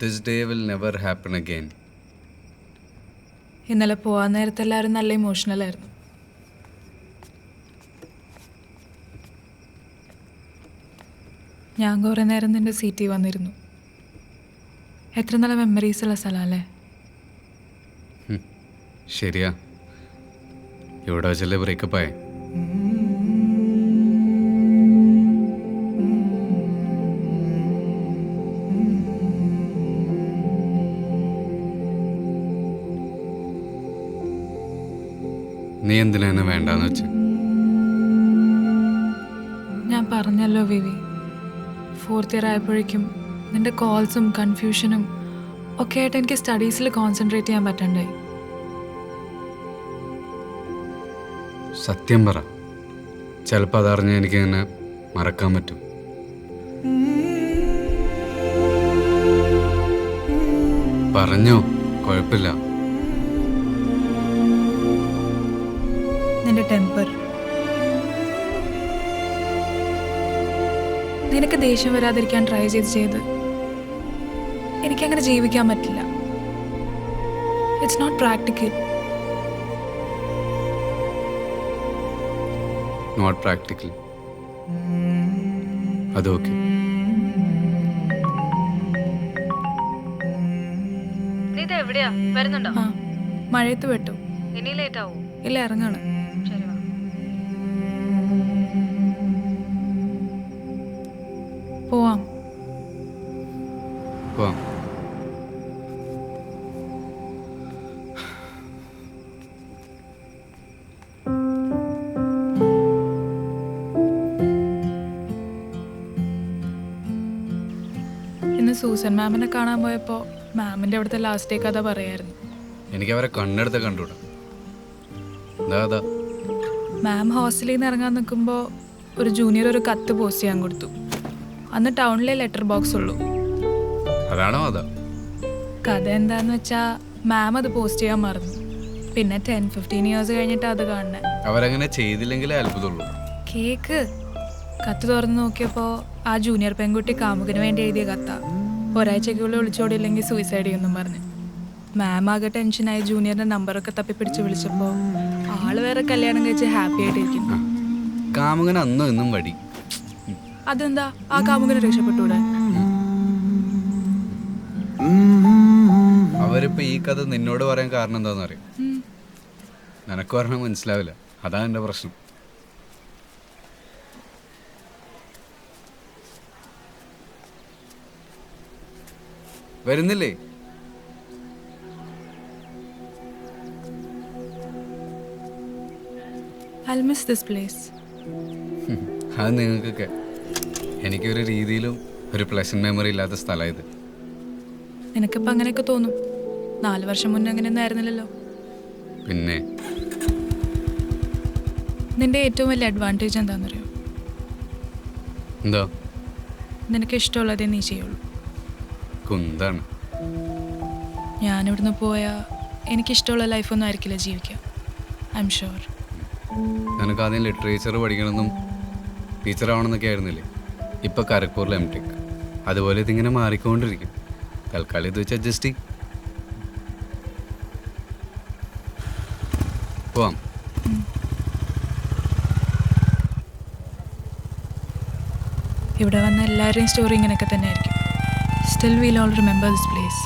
This day will never happen again. ഇന്നലെ പോകാൻ നേരത്തെ എല്ലാവരും നല്ല ഇമോഷണൽ ആയിരുന്നു. ഞാൻ കുറേ നേരം നിന്റെ സീറ്റിൽ വന്നിരുന്നു. എത്ര നല്ല മെമ്മറീസ് ഉള്ള സ്ഥലമല്ലേ? ശരിയാ, ഇവിടെ വെച്ചല്ലേ ബ്രേക്കപ്പ് ആയി. നീ എന്തിനാ എന്നെ വേണ്ടാന്ന് വെച്ച്? ഞാൻ പറഞ്ഞല്ലോ വിവി, 4th ഇയർ ആയപ്പോഴേക്കും നിന്റെ കോൾസും കൺഫ്യൂഷനും ഒക്കെ ആയിട്ട് എനിക്ക് സ്റ്റഡീസിൽ കോൺസെൻട്രേറ്റ് ചെയ്യാൻ പറ്റണ്ടായി. സത്യം പറ, ചിലപ്പോൾ അതറിഞ്ഞ് എനിക്കങ്ങനെ മറക്കാൻ പറ്റും. പറഞ്ഞോ, കുഴപ്പമില്ല. നിന്റെ ടെമ്പർ, നിനക്ക് ദേഷ്യം വരാതിരിക്കാൻ ട്രൈ ചെയ്ത് എനിക്കങ്ങനെ ജീവിക്കാൻ പറ്റില്ല. It's not practical. Not practical, അതൊക്കെ. എവിടെയാ വരുന്നുണ്ടോ? ആ, മഴയത്ത് പെട്ടു. ഇനി ലേറ്റ് ആവോ? ഇല്ല, ഇറങ്ങാണ്. ശരി വാ. പോവാം. പോവാം. ഇന്ന് സൂസൻ മാമിനെ കാണാൻ പോയപ്പോൾ മാമിൻ്റെ അവിടുത്തെ ലാസ്റ്റ് ഡേ കഥ പറയായിരുന്നു. എനിക്ക് അവരെ കണ്ണെടുത്ത് കണ്ടുകൂടാ. അതാ മാം ഹോസ്റ്റലിൽ നിന്ന് ഇറങ്ങാൻ നിൽക്കുമ്പോൾ ഒരു ജൂനിയർ ഒരു കത്ത് പോസ്റ്റ് ചെയ്യാൻ കൊടുത്തു. അന്ന് ടൗണിലെ ലെറ്റർ ബോക്സ് ഉള്ളൂ. അതാണോ? അതാ കഥ എന്താന്ന് വെച്ചാൽ മാം അത് പോസ്റ്റ് ചെയ്യാൻ മറന്നു. പിന്നെ 10-15 ഇയേഴ്സ് കഴിഞ്ഞിട്ട് അത് കാണണേ. അവരങ്ങനെ ചെയ്തില്ലെങ്കിലേ അത്ഭുതമുള്ളൂ. കേക്ക്. കത്ത് തുറന്ന് നോക്കിയപ്പോൾ ആ ജൂനിയർ പെൺകുട്ടി കാമുകന് വേണ്ടി എഴുതിയ കത്താ. ഒരാഴ്ചക്കുള്ളിൽ ഒളിച്ചോടിയില്ലെങ്കിൽ സൂയിസൈഡ് ചെയ്യുമെന്നും പറഞ്ഞു. മാം ആകെ ടെൻഷനായി ജൂനിയറിന്റെ നമ്പറൊക്കെ തപ്പിപ്പിടിച്ച് വിളിച്ചപ്പോൾ ആള് വേറെ കല്യാണം കഴിച്ച് ഹാപ്പി ആയിട്ടിരിക്കുന്നു. കാമുകൻ അന്നും ഇന്നും വടി. അതെന്താ ആ കാമുകന് രക്ഷപ്പെട്ടൂടെ? അവരിപ്പോ ഈ കഥ നിന്നോട് പറയാൻ കാരണം എന്താണെന്ന് അറിയാം. നിനക്ക് പറഞ്ഞാൽ മനസ്സിലാവില്ല, അതാണ് എൻ്റെ പ്രശ്നം. വരുന്നില്ലേ? I'll miss this place. അത് നിങ്ങൾക്കൊക്കെ. എനിക്കൊരു രീതിയിലും ഒരു പ്ലസന്റ് മെമ്മറി ഇല്ലാത്ത സ്ഥലമായത്. നിനക്കിപ്പോൾ അങ്ങനെയൊക്കെ തോന്നും. 4 വർഷം മുന്നേ അങ്ങനെയൊന്നും ആയിരുന്നില്ലല്ലോ. പിന്നെ നിന്റെ ഏറ്റവും വലിയ അഡ്വാൻറ്റേജ് എന്താണെന്നറിയോ? എന്താ? നിനക്ക് ഇഷ്ടമുള്ളതേ നീ ചെയ്യുള്ളൂ. കുന്താണ്. ഞാനിവിടുന്ന് പോയാൽ എനിക്കിഷ്ടമുള്ള ലൈഫൊന്നും ആയിരിക്കില്ല ജീവിക്കുക. I am sure. നിനക്ക് ആദ്യം ലിറ്ററേച്ചർ പഠിക്കണമെന്നും ടീച്ചറാവണമെന്നൊക്കെ ആയിരുന്നില്ലേ? ഇപ്പം കരക്കൂറിൽ M.Tech. അതുപോലെ ഇതിങ്ങനെ മാറിക്കൊണ്ടിരിക്കും. തൽക്കാലം ഇത് വെച്ച് അഡ്ജസ്റ്റ് ചെയ്യും. പോവാം. ഇവിടെ വന്ന എല്ലാവരുടെയും സ്റ്റോറി ഇങ്ങനെയൊക്കെ തന്നെ ആയിരിക്കും. Still will all remember this place.